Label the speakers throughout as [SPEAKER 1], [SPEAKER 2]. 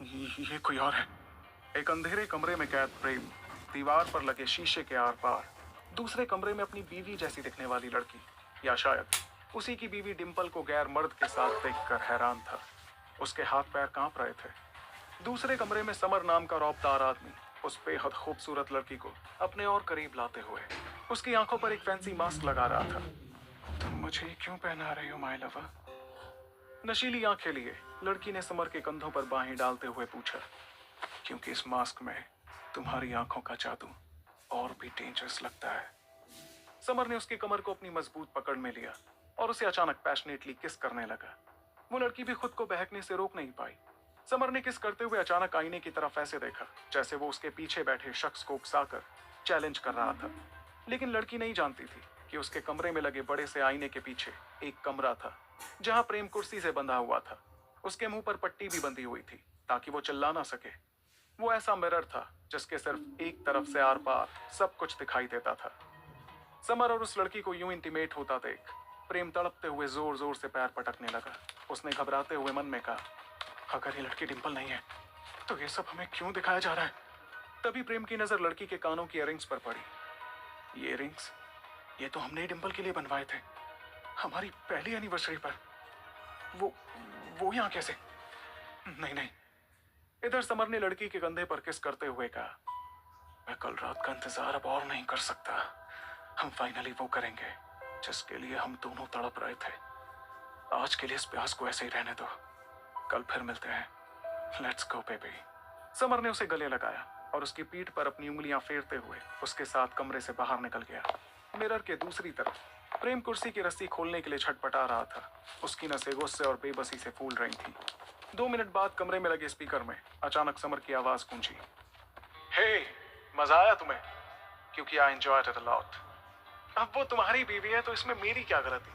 [SPEAKER 1] ये कोई और है। एक अंधेरे कमरे में कैद प्रेम, दीवार पर लगे शीशे के आर पार, दूसरे कमरे में अपनी बीवी जैसी दिखने वाली लड़की, या शायद उसी की बीवी डिंपल को गैर मर्द के साथ देखकर हैरान था। उसके हाथ पैर कांप रहे थे। दूसरे कमरे में समर नाम का रौबदार आदमी उस बेहद खूबसूरत लड़की को अपने और करीब लाते हुए उसकी आंखों पर एक फैंसी मास्क लगा रहा था। तुम मुझे क्यों पहना रही हो माय लवर? नशीली आंखें लिए लड़की ने समर के कंधों पर बाहें डालते हुए पूछा। क्योंकि इस मास्क में तुम्हारी आंखों का जादू और भी डेंजरस लगता है। समर ने उसकी कमर को अपनी मजबूत पकड़ में लिया और उसे अचानक पैशनेटली किस करने लगा। वो लड़की भी खुद को बहकने से रोक नहीं पाई। समर ने किस करते हुए अचानक आईने की तरफ ऐसे देखा जैसे वो उसके पीछे बैठे शख्स को उकसाकर चैलेंज कर रहा था। लेकिन लड़की नहीं जानती थी कि उसके कमरे में लगे बड़े से आईने के पीछे एक कमरा था जहां प्रेम कुर्सी से बंधा हुआ था। उसके मुंह पर पट्टी भी बंधी हुई थी ताकि वो चिल्ला ना सके। वो ऐसा मिरर था जिसके सिर्फ एक तरफ से आर पार सब कुछ दिखाई देता था। समर और उस लड़की को यूं इंटीमेट होता देख प्रेम तड़पते हुए जोर जोर से पैर पटकने लगा। उसने घबराते हुए मन में कहा, अगर ये लड़की डिंपल नहीं है तो ये सब हमें क्यों दिखाया जा रहा है? तभी प्रेम की नजर लड़की के कानों की इयररिंग्स पर पड़ी। ये इयररिंग्स, ये तो हमने डिंपल के लिए बनवाए थे हमारी पहली एनिवर्सरी पर। वो यहाँ कैसे? नहीं नहीं। इधर समर ने लड़की के कंधे पर किस करते हुए कहा, मैं कल रात का इंतजार अब और नहीं कर सकता। हम फाइनली वो करेंगे जिसके लिए हम दोनों तड़प रहे थे। आज के लिए इस प्यास को ऐसे ही रहने दो, कल फिर मिलते हैं। Let's go baby. समर ने उसे गले लगाया और उसकी पीठ पर अपनी उंगलियां फेरते हुए उसके साथ कमरे से बाहर निकल गया। मिरर के दूसरी तरफ प्रेम कुर्सी की रस्सी खोलने के लिए छटपटा रहा था। उसकी नसें गुस्से और बेबसी से फूल रही थी। 2 मिनट बाद कमरे में लगे स्पीकर में अचानक समर की आवाज गूंजी, हे, मजा आया तुम्हें? क्योंकि I enjoyed it a lot. अब वो तुम्हारी बीवी है तो इसमें मेरी क्या गलती?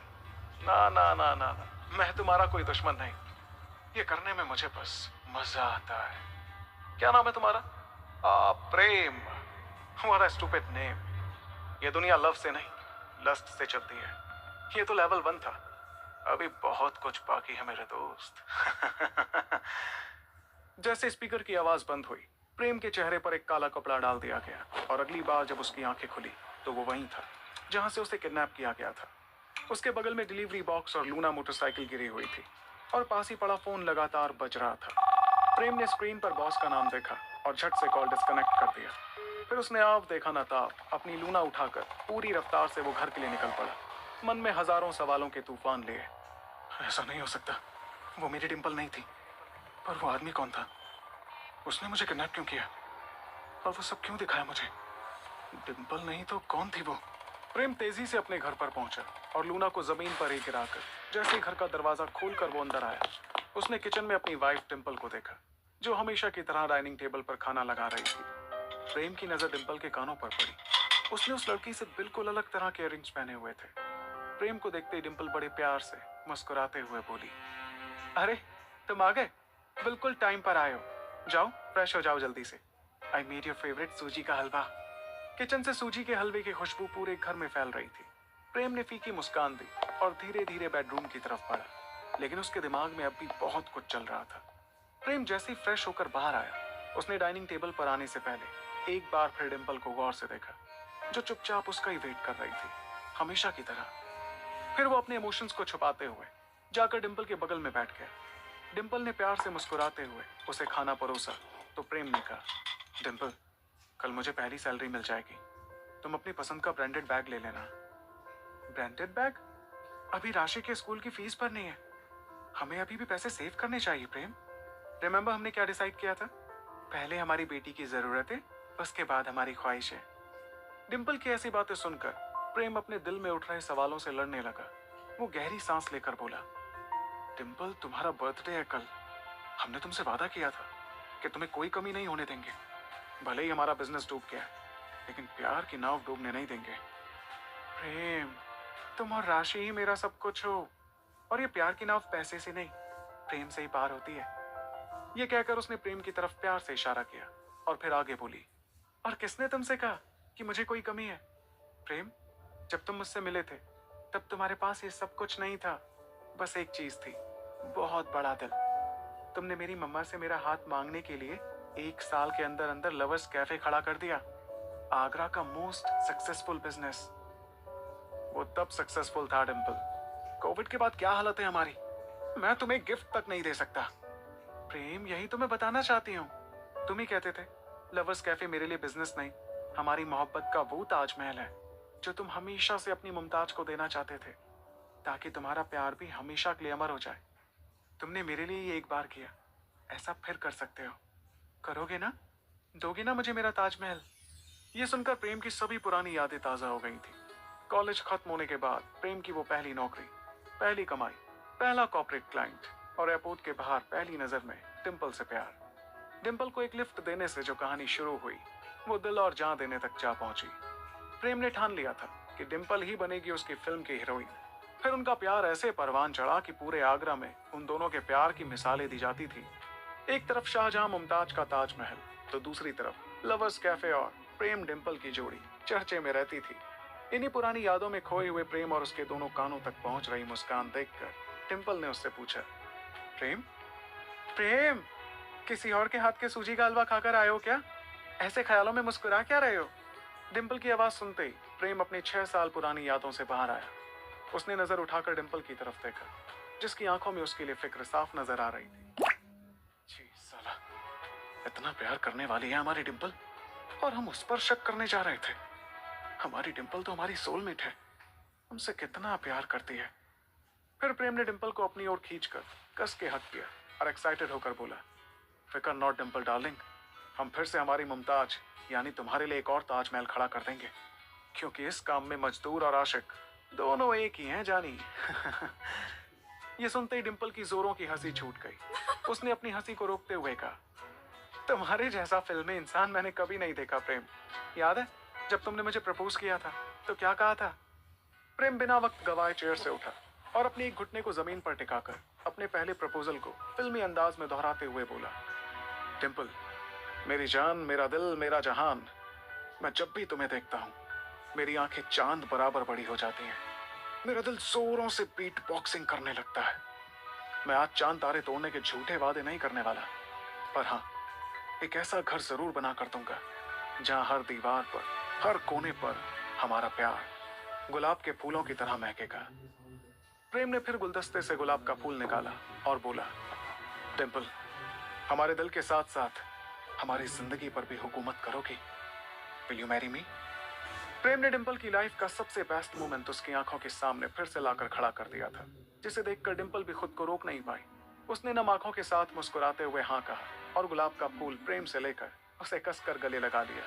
[SPEAKER 1] ना ना ना ना ना, मैं तुम्हारा कोई दुश्मन नहीं। ये करने में मुझे बस मजा आता है। क्या नाम है तुम्हारा? Prem. What a stupid name. ये दुनिया लव से नहीं लस्ट से चलती है। ये तो लेवल 1 था, अभी बहुत कुछ बाकी है मेरे दोस्त। जैसे स्पीकर की आवाज बंद हुई प्रेम के चेहरे पर एक काला कपड़ा डाल दिया गया और अगली बार जब उसकी आंखें खुली तो वो वहीं था जहां से उसे किडनैप किया गया था। उसके बगल में डिलीवरी बॉक्स और लूना मोटरसाइकिल गिरी हुई थी और पास ही पड़ा फोन लगातार बज रहा था। प्रेम ने स्क्रीन पर बॉस का नाम देखा और झट से कॉल डिस्कनेक्ट कर दिया। फिर उसने आप देखा ना ताब अपनी लूना उठाकर पूरी रफ्तार से वो घर के लिए निकल पड़ा, मन में हजारों सवालों के तूफान लिए। ऐसा नहीं हो सकता, वो मेरी डिंपल नहीं थी। पर वो आदमी कौन था? उसने मुझे किडनैप क्यों किया? और वो सब क्यों दिखाया मुझे? डिंपल नहीं तो कौन थी वो? प्रेम तेजी से अपने घर पर पहुंचा और लूना को जमीन पर ही गिराकर जैसे ही घर का दरवाजा खोलकर वो अंदर आया, उसने किचन में अपनी वाइफ डिंपल को देखा जो हमेशा की तरह डाइनिंग टेबल पर खाना लगा रही थी। प्रेम की नजर डिंपल के कानों पर पड़ी। उसने उस लड़की से बिल्कुल अलग तरह के इयररिंग्स पहने हुए थे। प्रेम को देखते ही डिंपल बड़े प्यार से मुस्कुराते हुए बोली, अरे तुम आ गए, बिल्कुल टाइम पर आए हो। जाओ फ्रेश हो जाओ जल्दी से। आई मेड योर फेवरेट सूजी का हलवा। किचन से सूजी के हलवे की खुशबू पूरे घर में फैल रही थी। प्रेम ने फीकी मुस्कान दी और धीरे धीरे बेडरूम की तरफ बढ़ा, लेकिन उसके दिमाग में अब भी बहुत कुछ चल रहा था। प्रेम जैसे ही फ्रेश होकर बाहर आया उसने डाइनिंग टेबल पर आने से पहले एक बार फिर डिंपल को गौर से देखा जो चुपचाप उसका ही वेट कर रही थी, हमेशा की तरह। फिर वो अपने इमोशंस को छुपाते हुए जाकर डिंपल के बगल में बैठ गया। डिंपल ने प्यार से मुस्कुराते हुए उसे खाना परोसा तो प्रेम ने कहा, डिंपल, कल मुझे पहली सैलरी मिल जाएगी, तुम अपनी पसंद का ब्रांडेड बैग ले लेना। Branded bag? अभी राशि के स्कूल की फीस भरनी है, हमें अभी भी पैसे सेव करने चाहिए प्रेम। रिमेंबर हमने क्या डिसाइड किया था? पहले हमारी बेटी की जरूरतें, उसके बाद हमारी ख्वाहिशें। डिंपल की ऐसी बातें सुनकर प्रेम अपने दिल में उठ रहे सवालों से लड़ने लगा। वो गहरी सांस लेकर बोला, डिंपल, तुम्हारा बर्थडे है कल। हमने तुमसे वादा किया था कि तुम्हें कोई कमी नहीं होने देंगे। भले ही हमारा बिजनेस डूब गया लेकिन प्यार की नाव डूबने नहीं देंगे। प्रेम, तुम और राशि ही मेरा सब कुछ हो, और ये प्यार की नाव पैसे से नहीं प्रेम से ही पार होती है। ये कहकर उसने प्रेम की तरफ प्यार से इशारा किया और फिर आगे बोली, और किसने तुमसे कहा कि मुझे कोई कमी है? प्रेम, जब तुम मुझसे मिले थे तब तुम्हारे पास ये सब कुछ नहीं था, बस एक चीज थी, बहुत बड़ा दिल। तुमने मेरी मम्मा से मेरा हाथ मांगने के लिए 1 साल के अंदर अंदर लवर्स कैफे खड़ा कर दिया। आगरा का मोस्ट सक्सेसफुल बिजनेस। वो तब सक्सेसफुल था डिम्पल। कोविड के बाद क्या हालत है हमारी। मैं तुम्हें गिफ्ट तक नहीं दे सकता। प्रेम, यही तो मैं बताना चाहती हूँ। तुम ही कहते थे लवर्स कैफे मेरे लिए बिजनेस नहीं, हमारी मोहब्बत का वो ताजमहल है जो तुम हमेशा से अपनी मुमताज को देना चाहते थे, ताकि तुम्हारा प्यार भी हमेशा के लिए अमर हो जाए। तुमने मेरे लिए ये एक बार किया, ऐसा फिर कर सकते हो। करोगे ना? दोगे ना मुझे मेरा ताजमहल? ये सुनकर प्रेम की सभी पुरानी यादें ताजा हो गई थी। कॉलेज खत्म होने के बाद प्रेम की वो पहली नौकरी, पहली कमाई, पहला कॉर्पोरेट क्लाइंट और एयरपोर्ट के बाहर पहली नजर में डिम्पल से प्यार। डिम्पल को एक लिफ्ट देने से जो कहानी शुरू हुई वो दिल और जान देने तक जा पहुंची। प्रेम ने ठान लिया था कि डिम्पल ही बनेगी उसकी फिल्म की हीरोइन। फिर उनका प्यार ऐसे परवान चढ़ा कि पूरे आगरा में उन दोनों के प्यार की मिसालें दी जाती थी। एक तरफ शाहजहां मुमताज का ताजमहल, तो दूसरी तरफ लवर्स कैफे और प्रेम डिम्पल की जोड़ी चर्चे में रहती थी। इन्हीं पुरानी यादों में खोए हुए प्रेम और उसके दोनों कानों तक पहुंच रही मुस्कान देखकर डिम्पल ने उससे पूछा, प्रेम, प्रेम, किसी और के हाथ के सूजी का हलवा खाकर आए हो क्या? ऐसे ख्यालों में मुस्कुरा क्या रहे हो? डिम्पल की आवाज सुनते ही प्रेम अपनी 6 साल पुरानी यादों से बाहर आया। उसने नजर उठाकर डिम्पल की तरफ देखा, जिसकी आंखों में उसके लिए फिक्र साफ नजर आ रही थी। जी साला, इतना प्यार करने वाली है हमारी डिम्पल और हम उस पर शक करने जा रहे थे। हमारी डिम्पल तो हमारी सोलमेट है, हमसे कितना प्यार करती है। फिर प्रेम ने डिम्पल को अपनी ओर खींचकर कस के हक किया और एक्साइटेड होकर बोला, फिकर नॉट डिम्पल डार्लिंग, हम फिर से हमारी मुमताज यानी तुम्हारे लिए एक और ताजमहल खड़ा कर देंगे, क्योंकि इस काम में मजदूर और आशिक दोनों एक ही हैं जानी। ये सुनते ही डिम्पल की जोरों की हंसी छूट गई। उसने अपनी हंसी को रोकते हुए कहा, तुम्हारे जैसा फिल्मी इंसान मैंने कभी नहीं देखा प्रेम। याद है जब तुमने मुझे प्रपोज किया था तो क्या कहा था? प्रेम बिना वक्त गवाए चेयर से उठा और अपने एक घुटने को जमीन पर टिकाकर अपने पहले प्रपोजल को फिल्मी अंदाज में दोहराते हुए बोला, डिम्पल, मेरी जान, मेरा दिल, मेरा जहान, मैं जब भी तुम्हें देखता हूँ मेरी आंखें चांद बराबर बड़ी हो जाती हैं। मेरा दिल जोरों से बीट बॉक्सिंग करने लगता है। मैं आज चांद तारे तोड़ने के झूठे वादे नहीं करने वाला, पर हाँ, एक ऐसा घर जरूर बना कर दूंगा जहां हर दीवार पर, हर कोने पर हमारा प्यार गुलाब के फूलों की तरह महकेगा। प्रेम ने फिर गुलदस्ते से गुलाब का फूल निकाला और बोला, डिम्पल, हमारे दिल के साथ साथ हमारी जिंदगी पर भी हुकूमत करोगी? Will you marry me? Prem ने डिम्पल की लाइफ का सबसे बेस्ट मोमेंट उसकी आंखों के सामने फिर से लाकर खड़ा कर दिया था, जिसे देखकर डिम्पल भी खुद को रोक नहीं पाई। उसने नम आंखों के साथ मुस्कुराते हुए हाँ कहा और गुलाब का फूल प्रेम से लेकर उसे कसकर गले लगा लिया।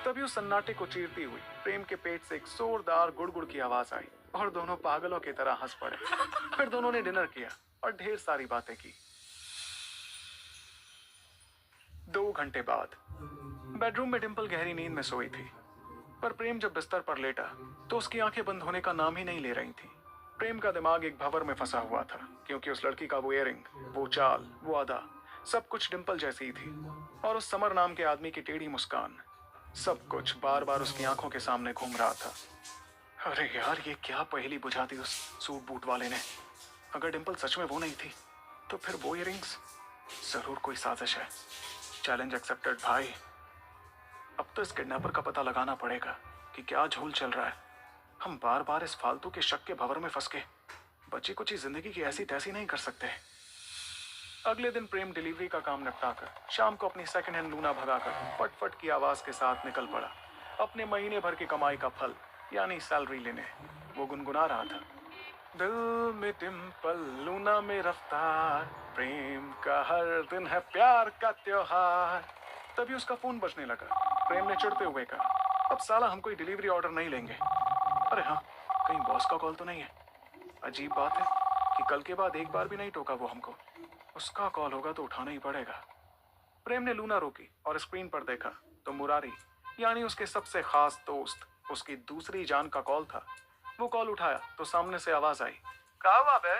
[SPEAKER 1] तभी उस सन्नाटे को चीरती हुई प्रेम के पेट से एक जोरदार गुड़गुड़ की आवाज आई और दोनों पागलों की तरह हंस पड़े। फिर दोनों ने डिनर किया और ढेर सारी बातें की। 2 घंटे बाद बेडरूम में डिम्पल गहरी नींद में सोई थी, पर प्रेम जब बिस्तर पर लेटा तो उसकी आंखें बंद होने का नाम ही नहीं ले रही थी। प्रेम का दिमाग एक भंवर में फंसा हुआ था, क्योंकि उस लड़की का वो इयरिंग, वो चाल, वो अदा, सब कुछ डिम्पल जैसी ही थी। और उस समर नाम के आदमी की टेढ़ी मुस्कान, सब कुछ बार बार उसकी आंखों के सामने घूम रहा था। अरे यार, ये क्या पहेली बुझा दी उस सूट बूट वाले ने। अगर डिम्पल सच में वो नहीं थी तो फिर वो इयरिंग्स जरूर कोई साजिश है। चैलेंज एक्सेप्टेड भाई। अब तो इस किडनैपर का पता लगाना पड़ेगा कि क्या झोल चल रहा है। हम बार बार इस फालतू के शक के भंवर में फंस के बची कुछ जिंदगी की ऐसी तैसी नहीं कर सकते। अगले दिन प्रेम डिलीवरी का काम निपटाकर शाम को अपनी सेकंड हैंड लूना भगाकर फट की आवाज के साथ निकल पड़ा अपने महीने भर की कमाई का फल यानी सैलरी लेने। वो गुनगुना रहा था, दिल में डिम्पल, लूना में रफ्तार, प्रेम का हर दिन है प्यार का त्योहार। तभी उसका फोन बजने लगा। प्रेम ने चिढ़ते हुए कहा, अब साला हम कोई डिलीवरी ऑर्डर नहीं लेंगे। अरे हाँ, कहीं बॉस का कॉल तो नहीं है? अजीब बात है कि कल के बाद एक बार भी नहीं टोका वो हमको। उसका कॉल होगा तो उठाना ही पड़ेगा। प्रेम ने लूना रोकी और स्क्रीन पर देखा तो मुरारी यानी उसके सबसे खास दोस्त, उसकी दूसरी जान का कॉल था। वो कॉल उठाया तो सामने से आवाज आई, क्या हुआ बे?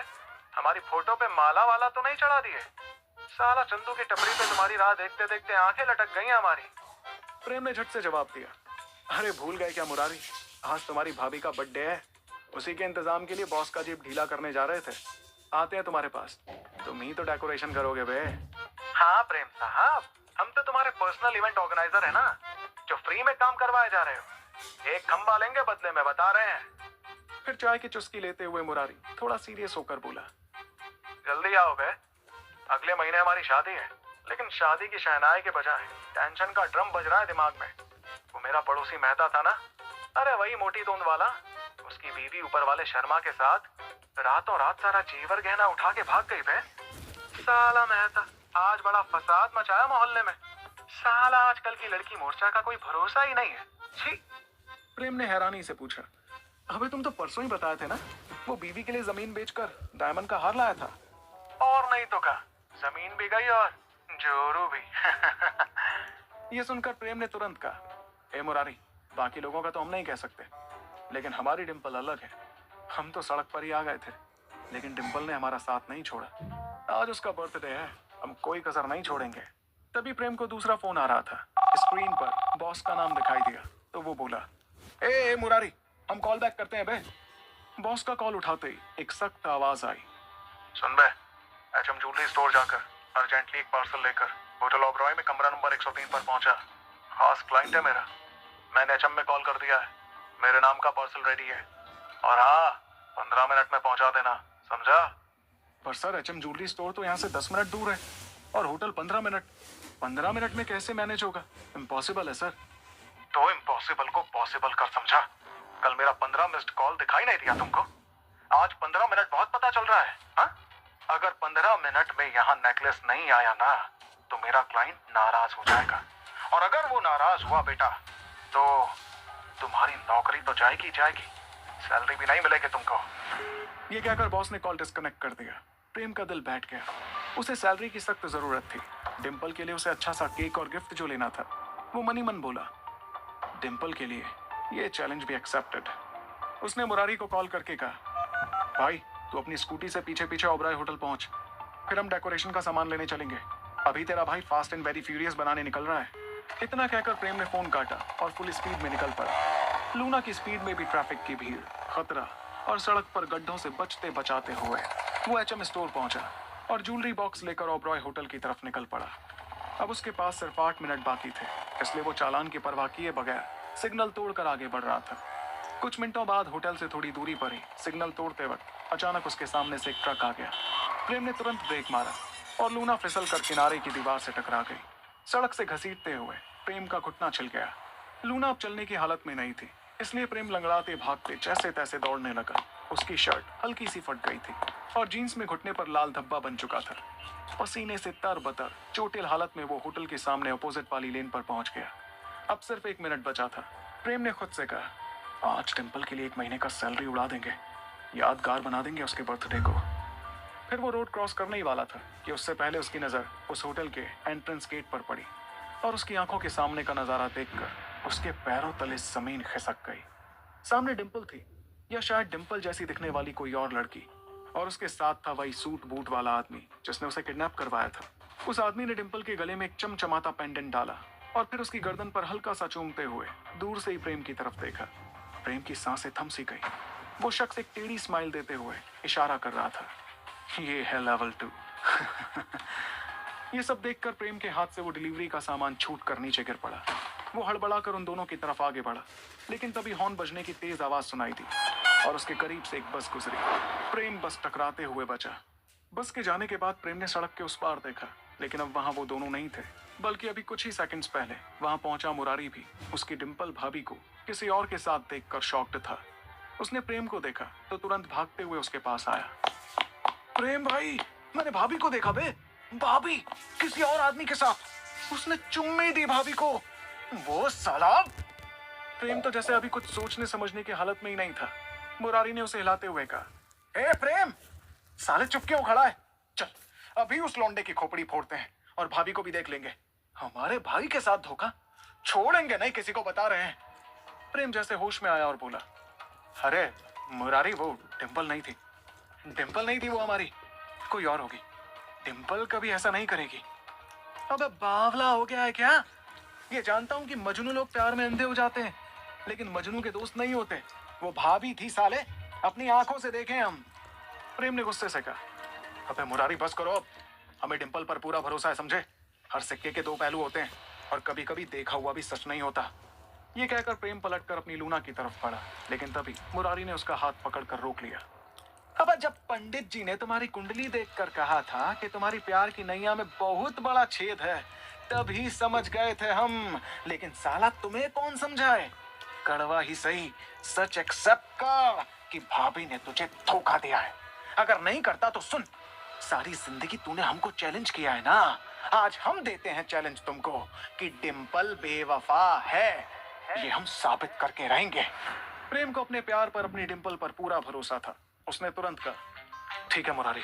[SPEAKER 1] हमारी फोटो पे माला वाला तो नहीं चढ़ा दिए? साला चंदू की टपरी पे तुम्हारी राह देखते देखते आंखें लटक गई हमारी। प्रेम ने झट से जवाब दिया, अरे भूल गए क्या मुरारी, आज तुम्हारी भाभी का बर्थडे है। उसी के इंतजाम के लिए बॉस का जेब ढीला करने जा रहे थे। आते हैं तुम्हारे पास। तुम ही तो डेकोरेशन करोगे बे।
[SPEAKER 2] हाँ प्रेम साहब, हम तो तुम्हारे पर्सनल इवेंट ऑर्गेनाइजर है ना, जो फ्री में काम करवाए जा रहे हो। एक खंबा लेंगे बदले में, बता रहे हैं।
[SPEAKER 1] फिर चाय की चुस्की लेते हुए मुरारी थोड़ा सीरियस होकर बोला,
[SPEAKER 2] जल्दी आओ बे, अगले महीने हमारी शादी है। लेकिन शादी की शहनाई के बजाय टेंशन का ड्रम बज रहा है दिमाग में। वो मेरा पड़ोसी मेहता था ना, अरे वही मोटी तोंद वाला, उसकी बीवी ऊपर वाले शर्मा के साथ रातों रात सारा जेवर गहना उठा के भाग गई बे। साला मेहता आज बड़ा फसाद मचाया मोहल्ले में। साला आजकल की लड़की मोर्चा का कोई भरोसा ही नहीं है। छी।
[SPEAKER 1] प्रेम ने हैरानी से पूछा, अबे तुम तो परसों ही बताए थे ना, वो बीवी के लिए जमीन बेचकर डायमंड का हार लाया था।
[SPEAKER 2] और नहीं तो क्या, जमीन भी गई और जोरू भी।
[SPEAKER 1] ये सुनकर प्रेम ने तुरंत कहा, ए मुरारी, बाकी लोगों का तो हम नहीं कह सकते, लेकिन हमारी डिम्पल अलग है। हम तो सड़क पर ही आ गए थे, लेकिन डिम्पल ने हमारा साथ नहीं छोड़ा। आज उसका बर्थडे है, हम कोई कसर नहीं छोड़ेंगे। तभी प्रेम को दूसरा फोन आ रहा था। स्क्रीन पर बॉस का नाम दिखाई दिया तो वो बोला, ए मुरारी, हम कॉल बैक करते हैं बे। बॉस का कॉल उठाते ही एक सख्त आवाज आई,
[SPEAKER 2] सुन बे, एचएम ज्वेलरी स्टोर जाकर अर्जेंटली एक पार्सल लेकर होटल ऑबरॉय में कमरा नंबर 103 पर पहुंचा। खास क्लाइंट है मेरा, मैंने एचएम में कॉल कर दिया है, मेरे नाम का पार्सल रेडी है। और हाँ, 15 मिनट में पहुंचा देना, समझा?
[SPEAKER 1] पर सर एचएम ज्वेलरी स्टोर तो यहाँ से 10 मिनट दूर है और होटल 15 मिनट में कैसे मैनेज होगा? इम्पॉसिबल है सर।
[SPEAKER 2] तो इम्पॉसिबल को पॉसिबल कर समझा। कल मेरा 15 मिस्ड कॉल दिखाई नहीं दिया तुमको? आज 15 मिनट बहुत पता चल रहा है। हा? अगर 15 मिनट में यहाँ नेकलेस नहीं आया ना, तो मेरा क्लाइंट नाराज हो जाएगा। और अगर वो नाराज हुआ बेटा, तो तुम्हारी नौकरी तो जाएगी जाएगी, सैलरी भी नहीं मिलेगी तुमको।
[SPEAKER 1] ये कहकर बॉस ने कॉल डिस्कनेक्ट कर दिया। प्रेम का दिल बैठ गया। उसे सैलरी की सख्त जरूरत थी। डिम्पल के लिए उसे अच्छा सा केक और गिफ्ट जो लेना था। वो मनी मन बोला, डिम्पल के लिए ये चैलेंज भी एक्सेप्टेड। उसने मुरारी को कॉल करके कहा, भाई तू अपनी स्कूटी से पीछे पीछे ओबराय होटल पहुंच, फिर हम डेकोरेशन का सामान लेने चलेंगे। अभी तेरा भाई फास्ट एंड वेरी फ्यूरियस बनाने निकल रहा है। इतना कहकर प्रेम ने फोन काटा और फुल स्पीड में निकल पड़ा। लूना की स्पीड में भी ट्रैफिक की भीड़, खतरा और सड़क पर गड्ढों से बचते बचाते हुए वो एचएम स्टोर पहुंचा और ज्वेलरी बॉक्स लेकर ओबरॉय होटल की तरफ निकल पड़ा। अब उसके पास सिर्फ 8 मिनट बाकी थे, इसलिए वो चालान की परवाह किए बगैर सिग्नल तोड़कर आगे बढ़ रहा था। कुछ मिनटों बाद होटल से थोड़ी दूरी पर ही सिग्नल तोड़ते वक्त अचानक उसके सामने से एक ट्रक आ गया। प्रेम ने तुरंत ब्रेक मारा और लूना फिसल कर किनारे की दीवार से टकरा गई। सड़क से घसीटते हुए प्रेम का घुटना छिल गया। लूना अब चलने की हालत में नहीं थी, इसलिए प्रेम लंगड़ाते भागते जैसे तैसे दौड़ने लगा। उसकी शर्ट हल्की सी फट गई थी और जीन्स में घुटने पर लाल धब्बा बन चुका था। पसीने से तरबतर चोटिल हालत में वो होटल के सामने अपोजिट वाली लेन पर पहुंच गया। अब सिर्फ 1 मिनट बचा था। प्रेम ने खुद से कहा, आज डिम्पल के लिए 1 महीने का सैलरी उड़ा देंगे, यादगार बना देंगे उसके बर्थडे को। फिर वो रोड क्रॉस करने ही वाला था कि उससे पहले उसकी नजर उस होटल के एंट्रेंस गेट पर पड़ी और उसकी आंखों के सामने का नजारा देखकर उसके पैरों तले जमीन खिसक गई। सामने डिम्पल थी, या शायद डिम्पल जैसी दिखने वाली कोई और लड़की, और उसके साथ था वही सूट बूट वाला आदमी जिसने उसे किडनैप करवाया था। उस आदमी ने डिम्पल के गले में एक चमचमाता पेंडेंट डाला और फिर उसकी गर्दन पर हल्का सा चूमते हुए दूर से ही प्रेम की तरफ देखा। प्रेम की सांसें थम सी गई। वो शख्स एक टेढ़ी स्माइल देते हुए इशारा कर रहा था, ये है लेवल 2। ये सब देखकर प्रेम के हाथ से वो डिलीवरी का सामान छूट कर नीचे गिर पड़ा। वो हड़बड़ाकर उन दोनों की तरफ आगे बढ़ा, लेकिन तभी हॉर्न बजने की तेज आवाज सुनाई दी और उसके करीब से एक बस गुजरी। प्रेम बस टकराते हुए बचा। बस के जाने के बाद प्रेम ने सड़क के उस पार देखा, लेकिन अब वहां वो दोनों नहीं थे, बल्कि अभी कुछ ही सेकंड्स पहले वहां पहुंचा मुरारी भी उसकी डिम्पल भाभी को किसी और के साथ देखकर शॉक्ड था। उसने प्रेम को देखा तो तुरंत भागते हुए उसके पास आया। प्रेम भाई, मैंने भाभी को देखा बे, भाभी किसी और आदमी के साथ। उसने चुम्मी दी भाभी को, वो साला। प्रेम तो जैसे अभी कुछ सोचने समझने की हालत में ही नहीं था। मुरारी ने उसे हिलाते हुए कहा, ए प्रेम, साले चुप क्यों खड़ा है? चल अभी उस लौंडे की खोपड़ी फोड़ते हैं और भाभी को भी देख लेंगे। हमारे भाई के साथ धोखा छोड़ेंगे नहीं, किसी को बता रहे हैं। प्रेम जैसे होश में आया और बोला, अरे मुरारी, वो डिम्पल नहीं थी, डिम्पल नहीं थी वो हमारी, कोई और होगी। डिम्पल कभी ऐसा नहीं करेगी। अबे बावला हो गया है क्या? ये जानता हूं कि मजनू लोग प्यार में अंधे हो जाते हैं, लेकिन मजनू के दोस्त नहीं होते। वो भाभी थी साले, अपनी आंखों से देखे हम। प्रेम ने गुस्से से कहा, अबे मुरारी बस करो अब। हमें डिंपल पर पूरा भरोसा है, समझे? हर सिक्के के दो पहलू होते हैं और कभी कभी देखा हुआ भी सच नहीं होता। ये कहकर प्रेम पलटकर अपनी लूना की तरफ बढ़ा, लेकिन तभी मुरारी ने उसका हाथ पकड़कर रोक लिया। अब जब पंडित जी ने तुम्हारी कुंडली देखकर कहा था कि तुम्हारी प्यार की नैया में बहुत बड़ा छेद है, तभी समझ गए थे हम। लेकिन साला तुम्हें कौन समझाए? कड़वा ही सही, सच एक्सेप्ट कर कि भाभी ने तुझे धोखा दिया है। अगर नहीं करता तो सुन, सारी जिंदगी तूने हमको चैलेंज किया है ना, आज हम देते हैं चैलेंज तुमको कि डिंपल बेवफा है। ये हम साबित करके रहेंगे। प्रेम को अपने प्यार पर, अपनी डिंपल पर पूरा भरोसा था। उसने तुरंत कहा, ठीक है मुरारी,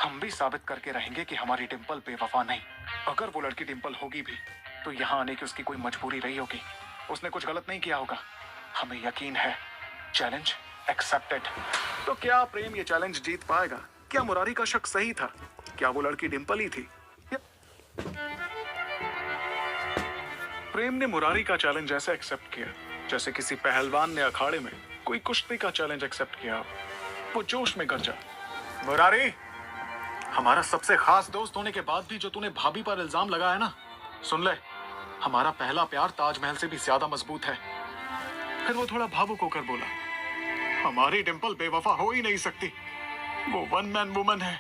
[SPEAKER 1] हम भी साबित करके रहेंगे कि हमारी डिंपल बेवफा नहीं। अगर वो लड़की डिंपल होगी भी तो यहाँ आने की उसकी कोई मजबूरी रही होगी। उसने कुछ गलत नहीं किया होगा, हमें यकीन है। Challenge accepted. तो क्या प्रेम ये चैलेंज जीत पाएगा? क्या मुरारी का शक सही था? क्या वो लड़की डिंपल ही थी? प्रेम ने मुरारी का चैलेंज ऐसे एक्सेप्ट किया जैसे किसी पहलवान ने अखाड़े में कोई कुश्ती का चैलेंज एक्सेप्ट किया। वो जोश में गरजा, मुरारी, हमारा सबसे खास दोस्त होने के बाद भी जो तूने भाभी पर इल्जाम लगाया ना, सुन ले, हमारा पहला प्यार ताजमहल से भी ज्यादा मजबूत है। फिर वो थोड़ा भावुक होकर बोला, हमारी डिंपल बेवफा हो ही नहीं सकती, वो वन मैन वुमन है।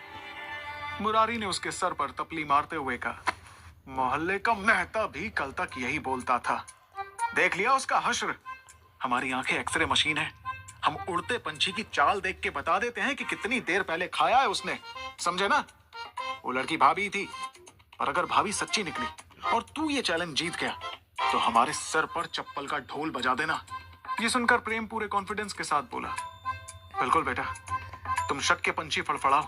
[SPEAKER 1] मुरारी ने उसके सर पर तपली मारते हुए कहा, मोहल्ले का मेहता भी कल तक यही बोलता था। देख लिया उसका हश्र? हमारी आंखें एक्सरे मशीन है। हम उड़ते पंछी की चाल देख के बता देते हैं कि कितनी देर पहले खाया है उसने, समझे ना? वो लड़की भाभी थी, और अगर भाभी सच्ची निकली और तू ये चैलेंज जीत गया तो हमारे सर पर चप्पल का ढोल बजा देना। ये सुनकर प्रेम पूरे कॉन्फिडेंस के साथ बोला, बिल्कुल बेटा, तुम शक के पंछी फड़फड़ाओ,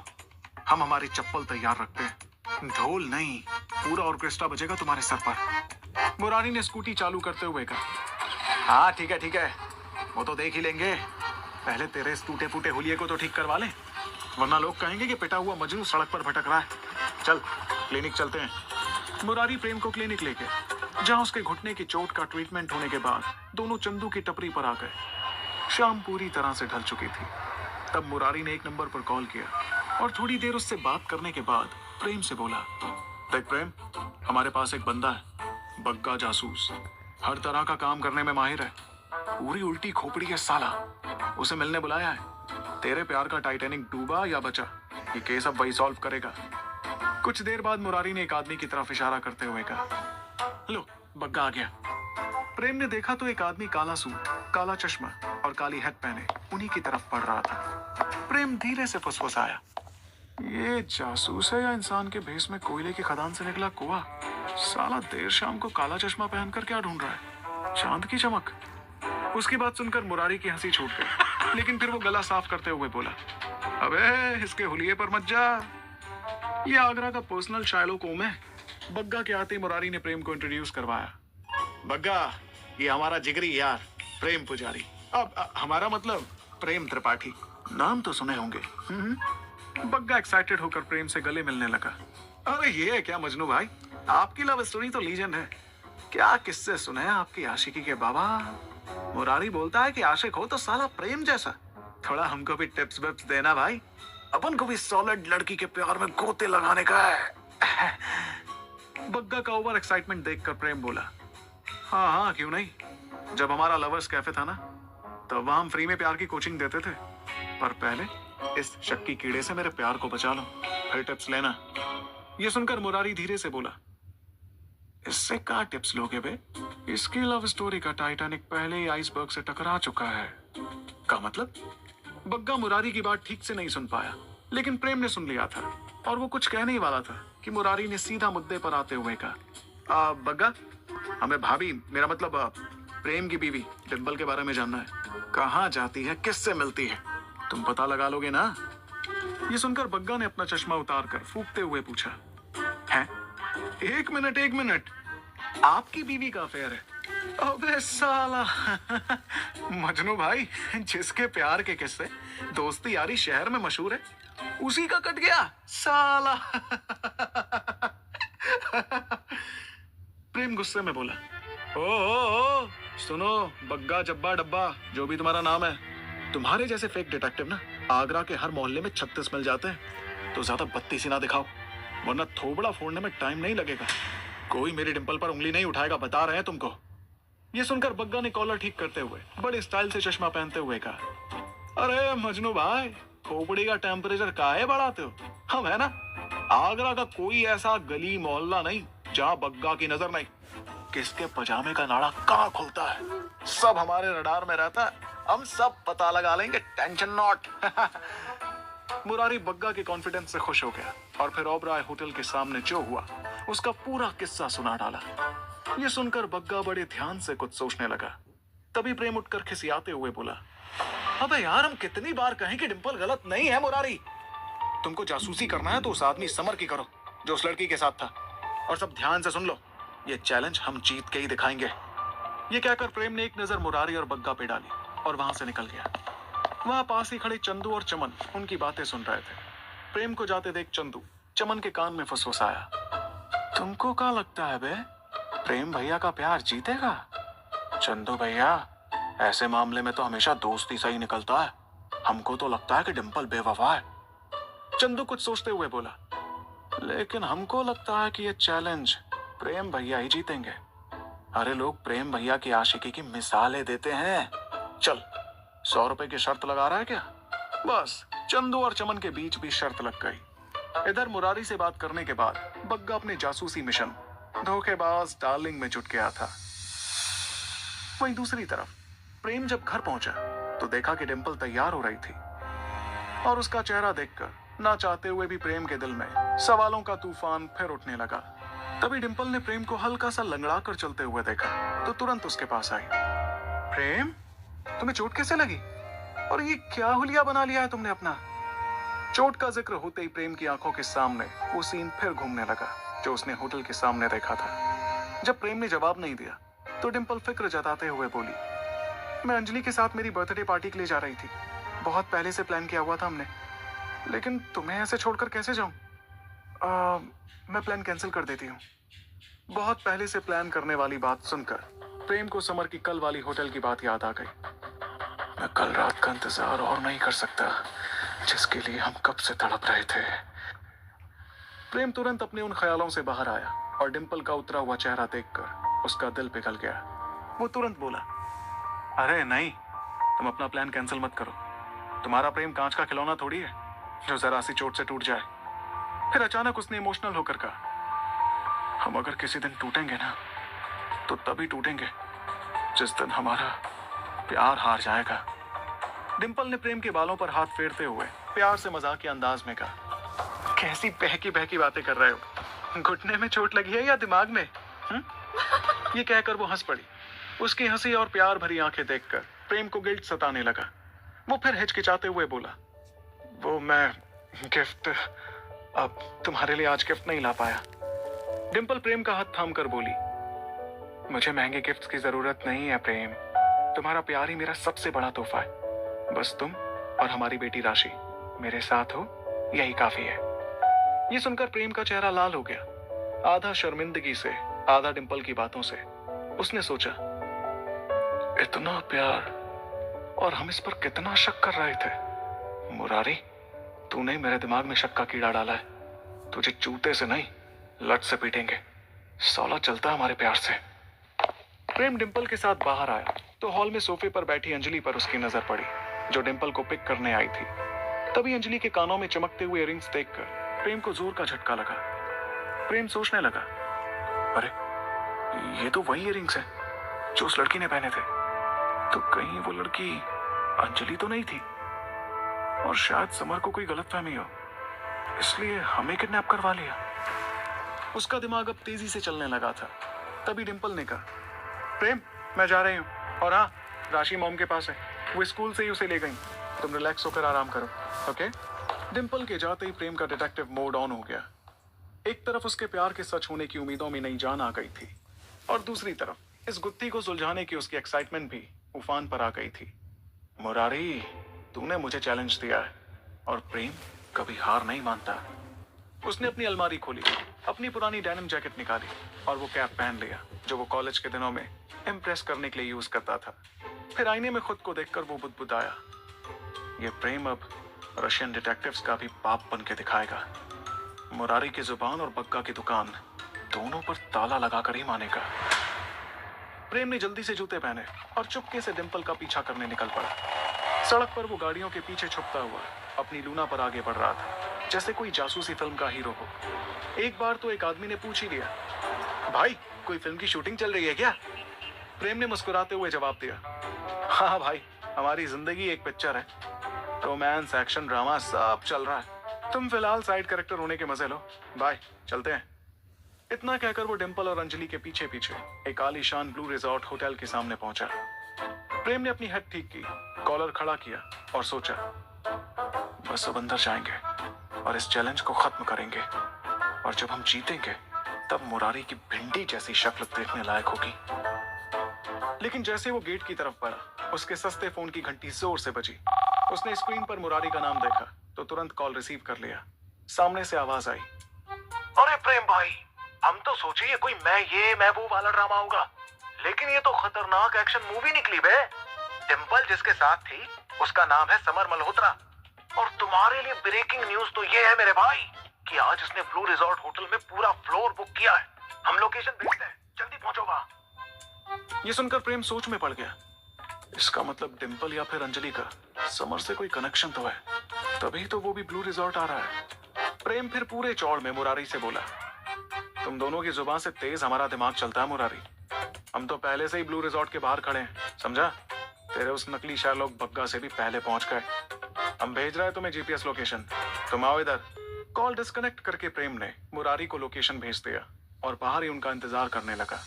[SPEAKER 1] हम हमारी चप्पल तैयार रखते हैं। ढोल नहीं, पूरा ऑर्केस्ट्रा बजेगा तुम्हारे सर पर। मुरारी ने स्कूटी चालू करते हुए कहा, हाँ ठीक है, वो तो देख ही लेंगे। पहले तेरे इस टूटे फूटे हुलिये को तो ठीक करवा ले, वरना लोग कहेंगे कि पिटा हुआ मजनू सड़क पर भटक रहा है। चल क्लिनिक चलते हैं। मुरारी प्रेम को क्लिनिक ले गए, जहां उसके घुटने की चोट का ट्रीटमेंट होने के बाद दोनों चंदू की टपरी पर आ गए। शाम पूरी तरह से ढल चुकी थी। तब मुरारी ने एक नंबर पर कॉल किया और थोड़ी देर उससे बात करने के बाद प्रेम से बोला, देख प्रेम, हमारे पास एक बंदा है, बग्गा जासूस, हर तरह का काम करने में माहिर है, पूरी उल्टी खोपड़ी है साला। उसे मिलने बुलाया है। तेरे प्यार का टाइटैनिक डूबा या बचा, ये केस अब वही सॉल्व करेगा। कुछ देर बाद मुरारी ने एक आदमी की तरफ इशारा करते हुए कहा, लो बग्गा आ गया। प्रेम ने देखा तो एक आदमी काला सूट, काला चश्मा और काली हैट पहने उन्हीं की तरफ बढ़ रहा था। प्रेम धीरे से फुसफुसाया, ये जासूस है या इंसान के भेष में कोयले की खदान से निकला कुआ? साला देर शाम को काला चश्मा पहनकर क्या ढूंढ रहा है? चांद की चमक। उसकी बात सुनकर मुरारी की हंसी छूट गई, लेकिन फिर वो गला साफ करते हुए बोला, अबे इसके हुलिये पर मत जा, ये आगरा का पर्सनल शायलो कोम है। बग्गा के आते मुरारी ने प्रेम को इंट्रोड्यूस करवाया, बग्गा, ये हमारा जिगरी यार प्रेम पुजारी। अब हमारा मतलब प्रेम त्रिपाठी, नाम तो सुने होंगे। बग्गा एक्साइटेड होकर प्रेम से गले मिलने लगा। अरे ये है क्या मजनू भाई, आपकी लव स्टोरी तो लीजेंड है, क्या किस्से सुने हैं आपकी आशिकी के बाबा। मुरारी बोलता है कि आशिक हो तो साला प्रेम जैसा। थोड़ा हमको भी टिप्स विप्स देना भाई, अपन को भी सॉलिड लड़की के प्यार में गोते लगाने का है। बग्गा का ओवर एक्साइटमेंट देखकर प्रेम बोला, हाँ क्यों नहीं। जब हमारा लवर्स कैफे था ना, तो वहां हम फ्री में प्यार की कोचिंग देते थे, पर पहले इस शक्की कीड़े से मेरे प्यार को बचा लो, फिर टिप्स लेना। ये सुनकर मुरारी धीरे से बोला, इससे क्या टिप्स लोगे बे? इसकी लव स्टोरी का टाइटैनिक पहले ही आइसबर्ग से टकरा चुका है। का मतलब? बग्गा मुरारी की बात ठीक से नहीं सुन पाया, लेकिन प्रेम ने सुन लिया था और वो कुछ कहने ही वाला था कि मुरारी ने सीधा मुद्दे पर आते हुए कहा, बग्गा, हमें भाभी, मेरा मतलब प्रेम की बीवी डिंपल के बारे में जानना है। कहाँ जाती है, किससे मिलती है, तुम पता लगा लोगे ना? ये सुनकर बग्गा ने अपना चश्मा उतार कर फूंकते हुए पूछा, है? एक मिनट, आपकी बीवी का अफेयर है? अबे साला, मजनू भाई, जिसके प्यार के किस्से दोस्ती यारी शहर में मशहूर है, उसी का कट गया साला। प्रेम गुस्से में बोला, ओ, सुनो बग्गा जब्बा डब्बा, जो भी तुम्हारा नाम है, तुम्हारे जैसे फेक डिटेक्टिव ना आगरा के हर मोहल्ले में 36 मिल जाते हैं। तो ज्यादा बत्तीसी ना दिखाओ, वरना थोबड़ा फोड़ने में टाइम नहीं लगेगा। कोई मेरी डिंपल पर उंगली नहीं उठाएगा, बता रहे हैं तुमको। ये सुनकर बग्गा ने कॉलर ठीक करते हुए बड़े स्टाइल से चश्मा पहनते हुए कहा, अरे मजनू भाई, खोपड़ी का टेम्परेचर काहे बढ़ाते हो? हम है ना, आगरा का कोई ऐसा गली मोहल्ला नहीं जहां बग्गा की नजर नहीं। किसके पजामे का नाड़ा कहाँ खुलता है, सब हमारे रडार में रहता है। हम सब पता लगा लेंगे, टेंशन नॉट। मुरारी बग्गा के कॉन्फिडेंस से खुश हो गया और फिर ओबराय होटल के सामने जो हुआ उसका पूरा किस्सा सुना डाला। ये सुनकर बग्गा बड़े ध्यान से कुछ सोचने लगा। तभी प्रेम उठकर खिसियाते हुए बोला, अबे यार, हम कितनी बार कहें कि डिंपल गलत नहीं है मुरारी। तुमको जासूसी करना है तो उस आदमी समर की करो जो उस लड़की के साथ था। और सब ध्यान से सुन लो, ये चैलेंज हम जीत के ही दिखाएंगे। ये कहकर प्रेम ने एक नजर मुरारी और बग्गा पे डाली और वहां से निकल गया। वहां पास ही खड़े चंदू और चमन उनकी बातें सुन रहे थे। प्रेम को जाते देख चंदू चमन के कान में फुसफुसाया, तुमको क्या लगता है बे, प्रेम भैया का प्यार जीतेगा? चंदू भैया, ऐसे मामले में तो हमेशा दोस्ती सही निकलता है। हमको तो लगता है कि डिंपल बेवफा है। चंदू कुछ सोचते हुए बोला, लेकिन हमको लगता है कि ये चैलेंज प्रेम भैया ही जीतेंगे। अरे लोग प्रेम भैया की आशिकी की मिसालें देते हैं। चल, 100 रुपए की शर्त लगा रहा है क्या? बस चंदू और चमन के बीच भी शर्त लग गई। इधर मुरारी से बात करने के बाद बग्गा अपने जासूसी मिशन धोखेबाज डार्लिंग में जुट गया था। वहीं दूसरी तरफ प्रेम जब घर पहुंचा तो देखा कि डिंपल तैयार हो रही थी और उसका चेहरा देखकर ना चाहते हुए भी प्रेम के दिल में सवालों का तूफान फिर उठने लगा। तभी डिंपल ने प्रेम को हल्का सा लंगड़ा कर चलते हुए देखा तो तुरंत उसके पास आई। प्रेम, तुम्हें चोट कैसे लगी और ये क्या हुलिया बना लिया है तुमने अपना? चोट का जिक्र होते ही प्रेम की आंखों के सामने वो सीन फिर घूमने लगा जो उसने होटल के सामने देखा था। जब प्रेम ने जवाब नहीं दिया तो डिंपल फिक्र जताते हुए बोली, मैं अंजलि के साथ मेरी बर्थडे पार्टी के लिए जा रही थी। बहुत पहले से प्लान किया हुआ था हमने, लेकिन तुम्हें ऐसे छोड़कर कैसे जाऊं? मैं प्लान कैंसिल कर देती हूँ। बहुत पहले से प्लान करने वाली बात सुनकर प्रेम को समर की कल वाली होटल की बात याद आ गई। मैं कल रात का इंतजार और नहीं कर सकता जिसके लिए हम कब से तड़प रहे थे। प्रेम तुरंत अपने उन ख्यालों से बाहर आया और डिंपल का उतरा हुआ चेहरा देखकर उसका दिल पिघल गया। वो तुरंत बोला, अरे नहीं, तुम अपना प्लान कैंसिल मत करो। तुम्हारा प्रेम कांच का खिलौना थोड़ी है जो जरा सी चोट से टूट जाए। फिर अचानक उसने इमोशनल होकर कहा, हम अगर किसी दिन टूटेंगे ना तो तभी टूटेंगे जिस दिन हमारा प्यार हार जाएगा। डिंपल ने प्रेम के बालों पर हाथ फेरते हुए प्यार से मजाकिया अंदाज में कहा, कैसी बहकी बहकी बातें कर रहे हो? घुटने में चोट लगी है या दिमाग में? ये कहकर वो हंस पड़ी। उसकी हंसी और प्यार भरी आंखें देखकर प्रेम को गिल्ट सताने लगा। वो फिर हिचकिचाते हुए बोला, वो मैं गिफ्ट, अब तुम्हारे लिए आज गिफ्ट नहीं ला पाया। डिंपल प्रेम का हाथ थाम कर बोली, मुझे महंगे गिफ्ट्स की जरूरत नहीं है प्रेम, तुम्हारा प्यार ही मेरा सबसे बड़ा तोहफा है। बस तुम और हमारी बेटी राशि मेरे साथ हो, यही काफी है। ये सुनकर प्रेम का चेहरा लाल हो गया, आधा शर्मिंदगी से आधा डिंपल की बातों से। उसने सोचा, इतना प्यार और हम इस पर कितना शक कर रहे थे। मुरारी, तूने मेरे दिमाग में शक का कीड़ा डाला है। तुझे जूते से नहीं, लट से पीटेंगे। साला चलता है हमारे प्यार से। प्रेम डिंपल के साथ बाहर आया तो हॉल में सोफे पर बैठी अंजलि पर उसकी नजर पड़ी जो डिंपल को पिक करने आई थी। तभी अंजलि के कानों में चमकते हुए इयररिंग्स देखकर प्रेम को जोर का झटका लगा। प्रेम सोचने लगा, अरे ये तो वही इयररिंग्स हैं जो उस लड़की ने पहने थे। तो कहीं वो लड़की अंजलि तो नहीं थी और शायद समर को कोई गलतफहमी हो, इसलिए हमें किडनैप करवा लिया। उसका दिमाग अब तेजी से चलने लगा था। तभी डिंपल ने कहा, प्रेम मैं जा रही हूँ, और हाँ, राशि मॉम के पास है, वो स्कूल से ही उसे ले गई। तुम रिलैक्स होकर आराम करो, ओके? डिंपल के जाते ही प्रेम का डिटेक्टिव मोड ऑन हो गया। एक तरफ उसके प्यार के सच होने की उम्मीदों में नई जान आ गई थी और दूसरी तरफ इस गुत्थी को सुलझाने की उसकी एक्साइटमेंट भी उफान पर आ गई थी। मुरारी, तूने मुझे चैलेंज दिया है और प्रेम कभी हार नहीं मानता। उसने अपनी अलमारी खोली, अपनी पुरानी डेनिम जैकेट निकाली और वो कैप पहन लिया जो वो कॉलेज के दिनों में इम्प्रेस करने के लिए यूज करता था। फिर आईने में खुद को देखकर वो बुदबुदाया, ये प्रेम अब रशियन डिटेक्टिव्स का भी बाप बन के दिखाएगा। मुरारी की जुबान और बग्गा की दुकान दोनों पर ताला लगाकर ही मानेगा। प्रेम ने जल्दी से जूते पहने और चुपके से डिंपल का पीछा करने निकल पड़ा। सड़क पर वो गाड़ियों के पीछे छुपता हुआ अपनी लूना पर आगे बढ़ रहा था, जैसे कोई जासूसी फिल्म का हीरो हो। एक बार तो एक आदमी ने पूछ ही लिया, भाई कोई फिल्म की शूटिंग चल रही है क्या? प्रेम ने मुस्कुराते हुए जवाब दिया, हाँ भाई, हमारी जिंदगी एक पिक्चर है, रोमांस, एक्शन, ड्रामा सब चल रहा है। तुम फिलहाल साइड कैरेक्टर होने के मजे लो, बाय, चलते हैं। इतना कहकर वो डिंपल और अंजलि के पीछे पीछे एक आलीशान ब्लू रिजॉर्ट होटल के सामने पहुंचा। प्रेम ने अपनी हेड ठीक की, कॉलर खड़ा किया और सोचा, बस अब अंदर जाएंगे और इस चैलेंज को खत्म करेंगे, और जब हम जीतेंगे तब मुरारी की भिंडी जैसी शक्ल देखने लायक होगी। लेकिन जैसे वो गेट की तरफ बढ़ा, उसके सस्ते फोन की घंटी जोर से बजी। उसने स्क्रीन पर मुरारी का नाम देखा तो तुरंत कॉल रिसीव कर लिया। सामने से आवाज आई,
[SPEAKER 2] अरे प्रेम भाई, हम तो सोचे ये कोई मैं वो वाला ड्रामा होगा, लेकिन ये तो खतरनाक एक्शन मूवी निकली बे। डिंपल जिसके साथ थी उसका नाम है समर मल्होत्रा, और तुम्हारे लिए ब्रेकिंग न्यूज तो ये है मेरे भाई कि आज उसने ब्लू रिजॉर्ट होटल में पूरा फ्लोर बुक किया है। हम लोकेशन भेजते हैं, जल्दी पहुंचोगा।
[SPEAKER 1] ये सुनकर प्रेम सोच में पड़ गया। इसका मतलब डिंपल या फिर अंजलि का समर से कोई कनेक्शन तो है, तभी तो वो भी ब्लू रिजॉर्ट आ रहा है। प्रेम फिर पूरे चौड़ में मुरारी से बोला, तुम दोनों की जुबान से तेज हमारा दिमाग चलता है मुरारी। हम तो पहले से ही ब्लू रिजॉर्ट के बाहर खड़े हैं, समझा? तेरे उस नकली शार्लॉक बग्गा से भी पहले पहुंच गए। हम भेज रहे हैं तुम्हें जीपीएस लोकेशन, तुम आओ इधर। कॉल डिस्कनेक्ट करके प्रेम ने मुरारी को लोकेशन भेज दिया और बाहर ही उनका इंतजार करने लगा।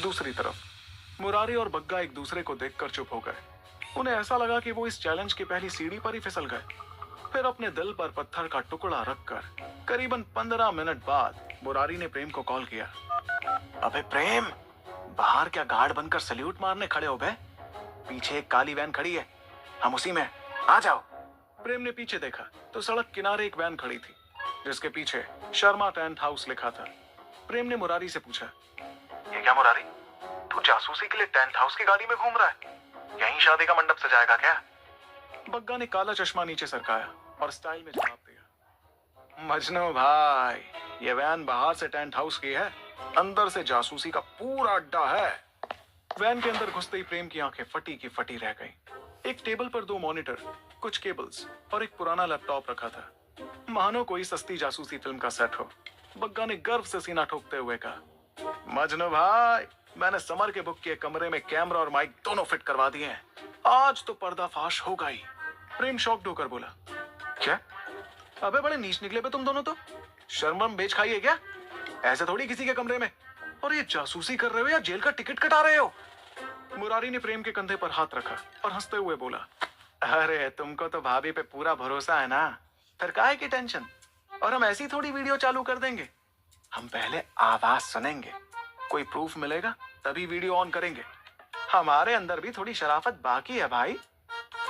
[SPEAKER 1] दूसरी तरफ मुरारी और बग्गा एक दूसरे को देखकर चुप हो गए। उन्हें ऐसा लगा कि वो इस चैलेंज की पहली सीढ़ी पर ही फिसल गए। फिर अपने दिल पर पत्थर का टुकड़ा रखकर करीबन 15 मिनट बाद मुरारी ने प्रेम को कॉल किया। अबे प्रेम, बाहर क्या गार्ड बनकर सल्यूट मारने खड़े हो बे? पीछे एक काली वैन खड़ी है, हम उसी में, आ जाओ। प्रेम ने पीछे देखा तो सड़क किनारे एक वैन खड़ी थी जिसके पीछे शर्मा टेंट हाउस लिखा था। प्रेम ने मुरारी से पूछा,
[SPEAKER 2] ये क्या मुरारी, तू जासूसी के लिए टेंट हाउस की गाड़ी में घूम रहा है? यहीं शादी का मंडप सजाएगा क्या?
[SPEAKER 1] बग्गा ने काला चश्मा नीचे सरकाया और स्टाइल में जवाब दिया, मजनू भाई, ये वैन बाहर से टेंट हाउस की है, अंदर से जासूसी का पूरा अड्डा है। वैन के अंदर घुसते ही प्रेम की आंखें फटी की फटी रह गईं। एक टेबल पर 2 मॉनिटर, कुछ केबल्स और एक पुराना लैपटॉप रखा था, मानो कोई सस्ती जासूसी फिल्म का सेट हो। बग्गा ने गर्व से सीना ठोकते हुए कहा, मजनू भाई, मैंने समर के बुक के कमरे में कैमरा और माइक दोनों फिट करवा दिए हैं, आज तो पर्दाफाश होगा ही। प्रेम शॉक्ड होकर बोला, क्या? अबे बड़े नीच निकले बे तुम दोनों तो, शर्म बेच खाई है क्या? ऐसे थोड़ी किसी के कमरे में, और ये जासूसी कर रहे हो या जेल का टिकट कटा रहे हो? मुरारी ने प्रेम के कंधे पर हाथ रखा और हंसते हुए बोला, अरे तुमको तो भाभी पे पूरा भरोसा है ना, फिर काहे की टेंशन? और हम ऐसी थोड़ी वीडियो चालू कर देंगे, हम पहले आवाज सुनेंगे, कोई प्रूफ मिलेगा तभी वीडियो ऑन करेंगे। हमारे अंदर भी थोड़ी शराफत बाकी है भाई।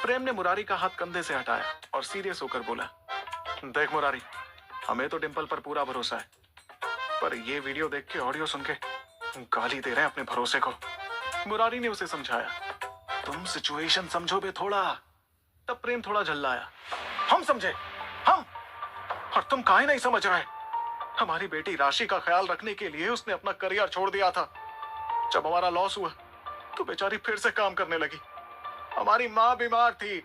[SPEAKER 1] प्रेम ने मुरारी का हाथ कंधे से हटाया और सीरियस होकर बोला, देख मुरारी, हमें तो डिंपल पर पूरा भरोसा है, पर ये वीडियो देख के, ऑडियो सुन के गाली दे रहे हैं अपने भरोसे को। मुरारी ने उसे समझाया, तुम सिचुएशन समझो बे थोड़ा। तब प्रेम थोड़ा झल्लाया, हम समझे, हम, और तुम काहे नहीं समझ रहे? हमारी बेटी राशि का ख्याल रखने के लिए उसने अपना करियर छोड़ दिया था। जब हमारा लॉस हुआ तो बेचारी फिर से काम करने लगी। हमारी माँ बीमार थी,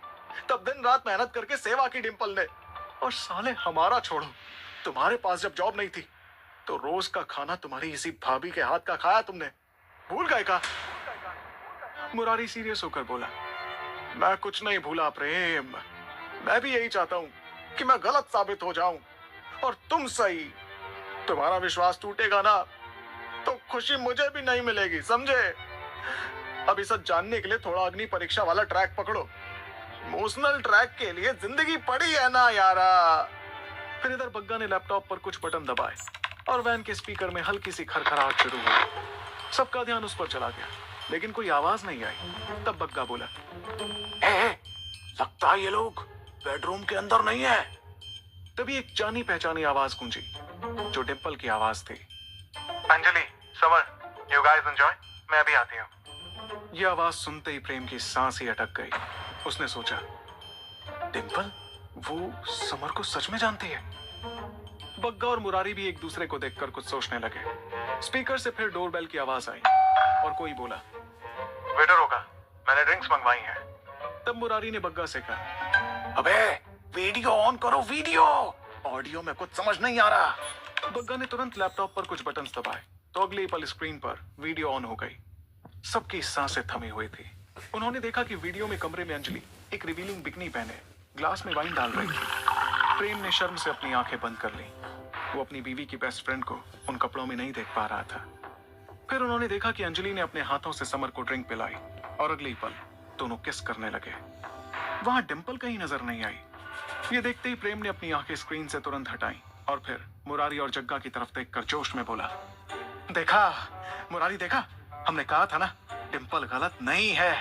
[SPEAKER 1] तब दिन रात मेहनत करके सेवा की डिंपल ने। और साले हमारा छोड़ो, तुम्हारे पास जब जॉब नहीं थी तो रोज का खाना तुम्हारी इसी भाभी के हाथ का खाया तुमने, भूल गए का? मुरारी सीरियस होकर बोला, मैं कुछ नहीं भूला प्रेम, मैं भी यही चाहता हूं कि मैं गलत साबित हो जाऊं और तुम सही। तुम्हारा विश्वास टूटेगा ना तो खुशी मुझे भी नहीं मिलेगी, समझे? अभी सब जानने के लिए थोड़ा अग्नि परीक्षा वाला ट्रैक पकड़ो, इमोशनल ट्रैक के लिए जिंदगी पड़ी है ना यारा। फिर इधर बग्गा ने लैपटॉप पर कुछ बटन दबाए और वैन के स्पीकर में हल्की सी खरखराहट शुरू हुई। सबका ध्यान उस पर चला गया, लेकिन कोई आवाज नहीं आई। तब बग्गा बोला, लगता है ये लोग बेडरूम के अंदर नहीं है। तभी एक जानी पहचानी आवाज गूंजी, जो डिंपल की आवाज थी।
[SPEAKER 2] Anjali, summer, you guys enjoy, मैं अभी आती हूँ।
[SPEAKER 1] यह आवाज सुनते ही प्रेम की सांस ही अटक गई। उसने सोचा, डिंपल, वो समर को सच में जानती है? बग्गा और मुरारी भी एक दूसरे को देखकर कुछ सोचने लगे। स्पीकर से फिर डोरबेल की आवाज आई और कोई बोला,
[SPEAKER 2] वेटर होगा, मैंने ड्रिंक्स मंगवाई हैं।
[SPEAKER 1] तब मुरारी ने बग्गा से कहा, अबे वीडियो ऑन करो, वीडियो, ऑडियो में कुछ समझ नहीं आ रहा। बग्गा ने तुरंत लैपटॉप पर कुछ बटन्स दबाए तो अगली पल स्क्रीन पर वीडियो ऑन हो गई। सबकी सांसें थमी हुई थी। उन्होंने देखा कि वीडियो में कमरे में अंजलि एक रिवीलिंग बिकनी पहने ग्लास में वाइन डाल रही थी। प्रेम ने शर्म से अपनी आंखें बंद कर ली। वो अपनी बीवी की बेस्ट फ्रेंड को उन कपड़ों में नहीं देख पा रहा था। फिर उन्होंने देखा कि अंजलि ने अपने हाथों से समर को ड्रिंक पिलाई और अगली पल दोनों किस करने लगे। वहां डिंपल कहीं नजर नहीं आई। ये देखते ही प्रेम ने अपनी आंखें स्क्रीन से तुरंत हटाई और फिर मुरारी और जग्गा की तरफ देखकर जोश में बोला, देखा मुरारी, देखा, हमने कहा था ना, डिंपल गलत नहीं है।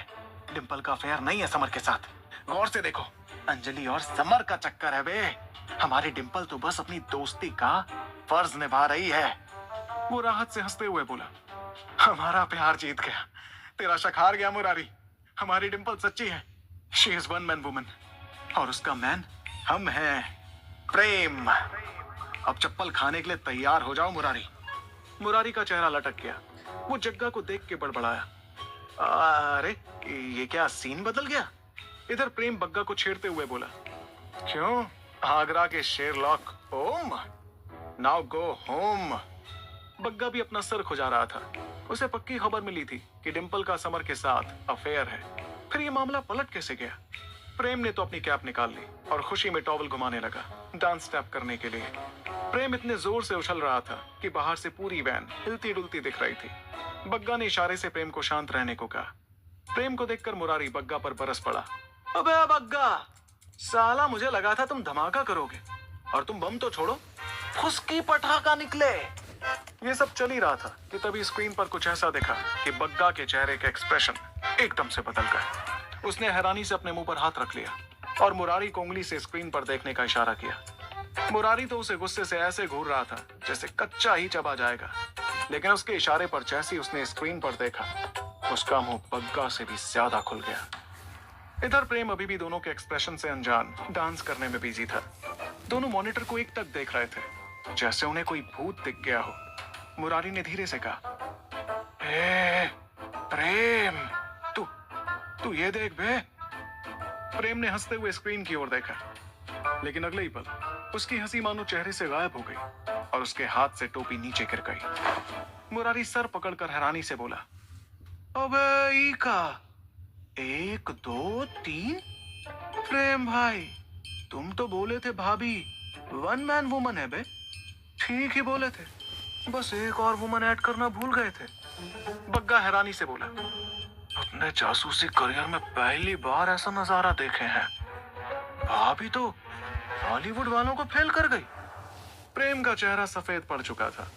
[SPEAKER 1] डिंपल का अफेयर नहीं है समर के साथ। गौर से देखो, अंजलि और समर का चक्कर है बे। हमारी डिंपल तो बस अपनी दोस्ती का फर्ज निभा रही है। वो राहत से हंसते हुए बोला, हमारा प्यार जीत गया, तेरा शक हार गया मुरारी। हमारी डिंपल सच्ची है। She is one man woman और उसका मैन हम हैं, प्रेम। अब चप्पल खाने के लिए तैयार हो जाओ मुरारी। मुरारी का चेहरा लटक गया। वो जग्गा को देख के बड़बड़ाया, अरे ये क्या सीन बदल गया? इधर प्रेम बग्गा को छेड़ते हुए बोला, क्यों, आगरा के Sherlock home, now go home. Bagga भी अपना सर खुजा रहा था। उसे पक्की खबर मिली थी कि डिंपल का समर के साथ अफेयर है। फिर ये मामला पलट कैसे गया? प्रेम ने तो अपनी कैप निकाल ली और खुशी में टॉवल घुमाने लगा डांस स्टेप करने के लिए। प्रेम इतने जोर से उछल रहा था कि बाहर से पूरी वैन हिलती डुलती दिख रही थी। बग्गा ने इशारे से प्रेम को शांत रहने को कहा। प्रेम को देखकर मुरारी बग्गा पर बरस पड़ा, अबे बग्गा, साला मुझे लगा था तुम धमाका करोगे और तुम बम तो छोड़ो, फुसकी पटाखा निकले। ये सब चल ही रहा था कि तभी स्क्रीन पर कुछ ऐसा दिखा कि बग्गा के चेहरे का एक्सप्रेशन एकदम से बदल गया। उसने हैरानी से अपने मुंह पर हाथ रख लिया और मुरारी को उंगली से स्क्रीन पर देखने का इशारा किया। मुरारी तो उसे गुस्से से ऐसे घूर रहा था जैसे कच्चा ही चबा जाएगा, लेकिन उसके इशारे पर जैसे उसने स्क्रीन पर देखा, उसका मुंह बग्गा से भी ज्यादा खुल गया। इधर प्रेम अभी भी दोनों के एक्सप्रेशन से अनजान डांस करने में बिजी था। दोनों मॉनिटर को एक टक देख रहे थे, जैसे उन्हें कोई भूत दिख गया हो। मुरारी ने धीरे से कहा, प्रेम, तू ये देख बे। प्रेम ने हंसते हुए स्क्रीन की ओर देखा, लेकिन अगले ही पल उसकी हंसी मानो चेहरे से गायब हो गई और उसके हाथ से टोपी नीचे गिर गई। मुरारी सर पकड़कर हैरानी से बोला, अबे ई का 1 2 3। प्रेम भाई, तुम तो बोले थे भाभी वन मैन वुमन है बे। ठीक ही बोले थे, बस एक और वुमन ऐड करना भूल गए थे। बग्गा हैरानी से बोला, अपने जासूसी करियर में पहली बार ऐसा नजारा देखे हैं। भाभी तो हॉलीवुड वालों को फेल कर गई। प्रेम का चेहरा सफेद पड़ चुका था।